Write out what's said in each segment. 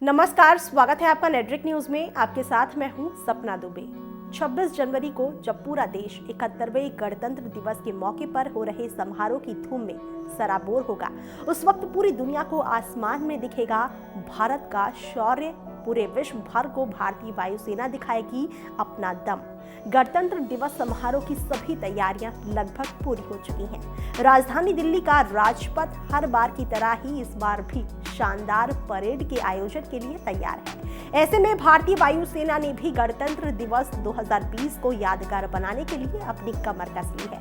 नमस्कार, स्वागत है आपका नेटरिक न्यूज में। आपके साथ मैं हूं सपना दुबे। 26 जनवरी को जब पूरा देश 71वें गणतंत्र दिवस के मौके पर हो रहे समारोह की धूम में सराबोर होगा, उस वक्त पूरी दुनिया को आसमान में दिखेगा भारत का शौर्य। पूरे विश्व भर को भारतीय वायुसेना दिखाएगी अपना दम। गणतंत्र दिवस समारोह की सभी तैयारियां लगभग पूरी हो चुकी हैं। राजधानी दिल्ली का राजपथ हर बार की तरह ही इस बार भी शानदार परेड के आयोजन के लिए तैयार है। ऐसे में भारतीय वायुसेना ने भी गणतंत्र दिवस 2020 को यादगार बनाने के लिए अपनी कमर कस ली है।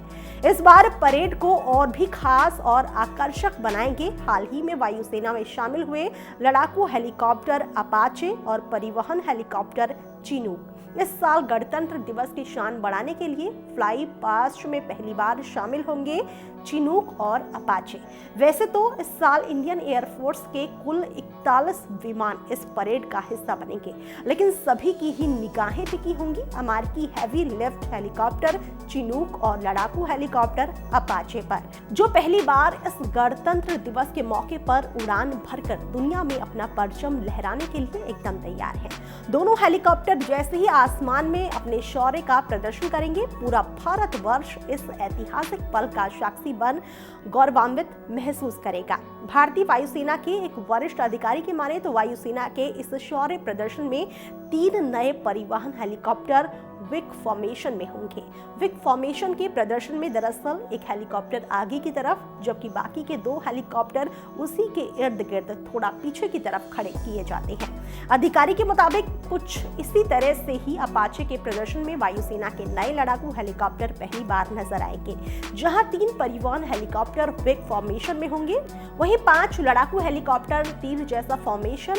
इस बार परेड को और भी खास और आकर्षक बनाएंगे। हाल ही में वायुसेना में शामिल हुए लड़ाकू हेलीकॉप्टर अपाचे और परिवहन हेलीकॉप्टर चिनूक इस साल गणतंत्र दिवस की शान बढ़ाने के लिए फ्लाई पास्ट में पहली बार शामिल होंगे। चिनूक और अपाचे। वैसे तो इस साल इंडियन एयरफोर्स के कुल 41 विमान इस परेड का हिस्सा बनेंगे, लेकिन सभी की ही निगाहें टिकी होंगी अमेरिकी हैवी लिफ्ट हेलीकॉप्टर चिनूक और लड़ाकू हेलीकॉप्टर अपाचे पर, जो पहली बार इस गणतंत्र दिवस के मौके पर उड़ान भरकर दुनिया में अपना परचम लहराने के लिए एकदम तैयार है। दोनों हेलीकॉप्टर जैसे ही आसमान में अपने शौर्य का प्रदर्शन करेंगे, पूरा भारतवर्ष इस ऐतिहासिक पल का साक्षी बन गौरवान्वित महसूस करेगा। भारतीय वायुसेना के एक वरिष्ठ अधिकारी की माने तो वायुसेना के इस शौर्य प्रदर्शन में 3 नए परिवहन हेलीकॉप्टर विक फॉर्मेशन में होंगे। विक फॉर्मेशन के प्रदर्शन में दरअसल एक हेलीकॉप्टर आगे की तरफ, जबकि बाकी के 2 हेलीकॉप्टर उसी के इर्द गिर्द थोड़ा पीछे की तरफ खड़े किए जाते हैं। अधिकारी के मुताबिक कुछ इसी तरह से ही अपाचे के प्रदर्शन में वायुसेना के नए लड़ाकू हेलीकॉप्टर पहली बार नजर आएंगे, जहां 3 परिवहन हेलीकॉप्टर विक फॉर्मेशन में होंगे, वहीं 5 लड़ाकू हेलीकॉप्टर तीर जैसा फॉर्मेशन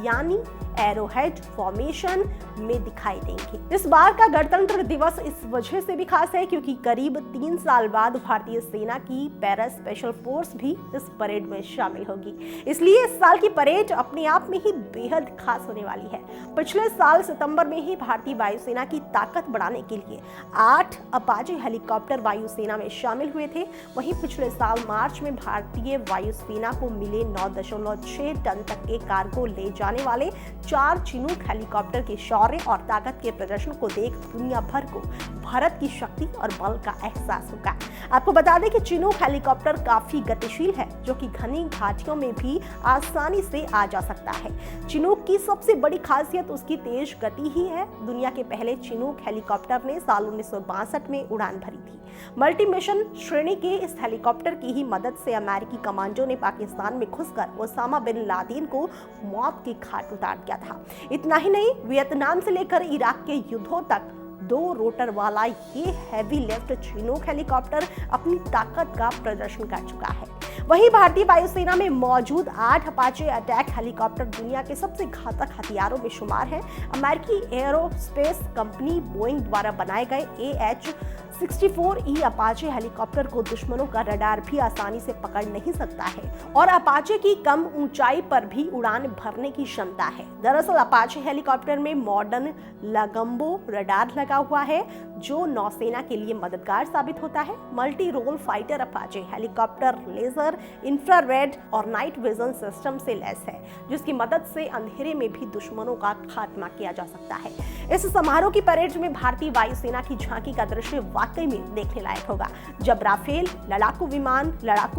यानी एरोहेड फॉर्मेशन में दिखाई देंगे। इस बार का गणतंत्र दिवस इस वजह से भी खास है क्योंकि करीब 3 साल बाद भारतीय सेना की पैरा स्पेशल फोर्स भी इस परेड में शामिल होगी। इसलिए इस साल की परेड अपने आप में ही बेहद खास होने वाली है। पिछले साल सितंबर में ही भारतीय वायुसेना की ताकत बढ़ाने के लिए 8 अपाचे हेलीकॉप्टर वायुसेना में शामिल हुए थे। वहीं पिछले साल मार्च में भारतीय वायुसेना को मिले 9.6 टन तक के कार्गो ले जाने वाले 4 चिनूक हेलीकॉप्टर के शौर्य और ताकत के प्रदर्शन को देख दुनिया भर को भारत की शक्ति और बल का एहसास होगा। आपको बता दें कि चिनूक हेलीकॉप्टर काफी गतिशील है, जो कि घनी घाटियों में भी आसानी से आ जा सकता है। चिनूक की सबसे बड़ी खासियत उसकी तेज गति ही है। दुनिया के पहले चिनूक हेलीकॉप्टर ने साल 1962 में उड़ान भरी थी। मल्टी मिशन श्रेणी के इस हेलीकॉप्टर की ही मदद से अमेरिकी कमांडो ने पाकिस्तान में घुसकर ओसामा बिन लादेन को मौत के घाट उतार दिया था। इतना ही नहीं, वियतनाम से लेकर इराक के युद्धों तक 2 रोटर वाला ये हैवी लिफ्ट चिनूक हेलीकॉप्टर अपनी ताकत का प्रदर्शन कर चुका है। वहीं भारतीय वायुसेना में मौजूद 8 अपाचे अटैक हेलीकॉप्टर दुनिया के सबसे घातक हथियारों में शुमार है। अमेरिकी एरोस्पेस कंपनी बोइंग द्वारा बनाए गए AH-64E अपाचे हेलीकॉप्टर को दुश्मनों का रडार भी आसानी से पकड़ नहीं सकता है और अपाचे की कम ऊंचाई पर भी उड़ान भरने की क्षमता है। दरअसल अपाचे हेलीकॉप्टर में मॉडर्न लगम्बो रडार लगा हुआ है, जो नौसेना के लिए मददगार साबित होता है। Multi role fighter Apache helicopter laser, infrared और नाइट विजन सिस्टम से लैस है, जिसकी मदद से अंधेरे में भी दुश्मनों का खात्मा किया जा सकता है। इस समारोह की परेड में भारतीय वायुसेना की झांकी का दृश्य वाकई में देखने लायक होगा, जब राफेल लड़ाकू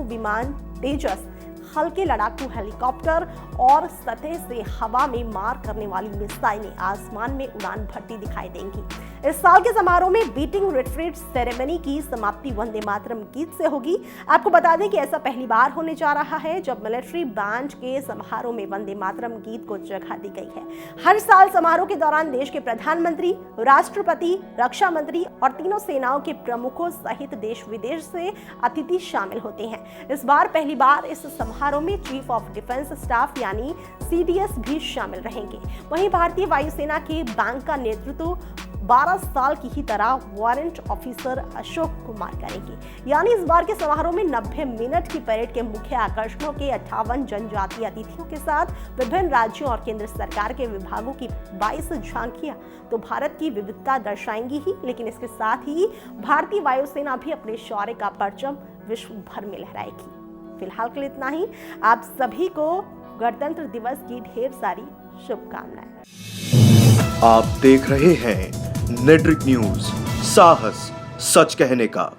विमान तेजस, हल्के लड़ाकू हेलीकॉप्टर और सतह से हवा में मार करने वाली मिसाइलें आसमान में उड़ान भरती दिखाई देंगी। इस साल के समारोह में बीटिंग रिट्रीट सेरेमनी की समाप्ति वंदे मातरम गीत से होगी। आपको बता दें कि ऐसा पहली बार होने जा रहा है जब मिलिट्री बैंड के समारोह में वंदे मातरम गीत को जगह दी गई है। हर साल समारोह के दौरान देश के प्रधानमंत्री, राष्ट्रपति, रक्षा मंत्री और तीनों सेनाओं के प्रमुखों सहित देश विदेश से अतिथि शामिल होते हैं। इस बार पहली बार इस समारोह में चीफ ऑफ डिफेंस स्टाफ यानी CDS भी शामिल रहेंगे। वहीं भारतीय वायुसेना के बैंक का नेतृत्व 12 साल की ही तरह वारंट ऑफिसर अशोक कुमार करेंगे। यानी इस बार के समारोह में 90 मिनट की परेड के मुख्य आकर्षणों के 58 जनजातीय अतिथियों के साथ विभिन्न राज्यों और केंद्र सरकार के विभागों की 22 झांकियां तो भारत की विविधता दर्शाएंगी ही, लेकिन इसके साथ ही भारतीय वायुसेना भी अपने शौर्य का परचम विश्व भर में लहराएगी। फिलहाल के लिए इतना ही। आप सभी को गणतंत्र दिवस की ढेर सारी शुभकामनाएं। आप देख रहे हैं नेट्रिक न्यूज, साहस सच कहने का।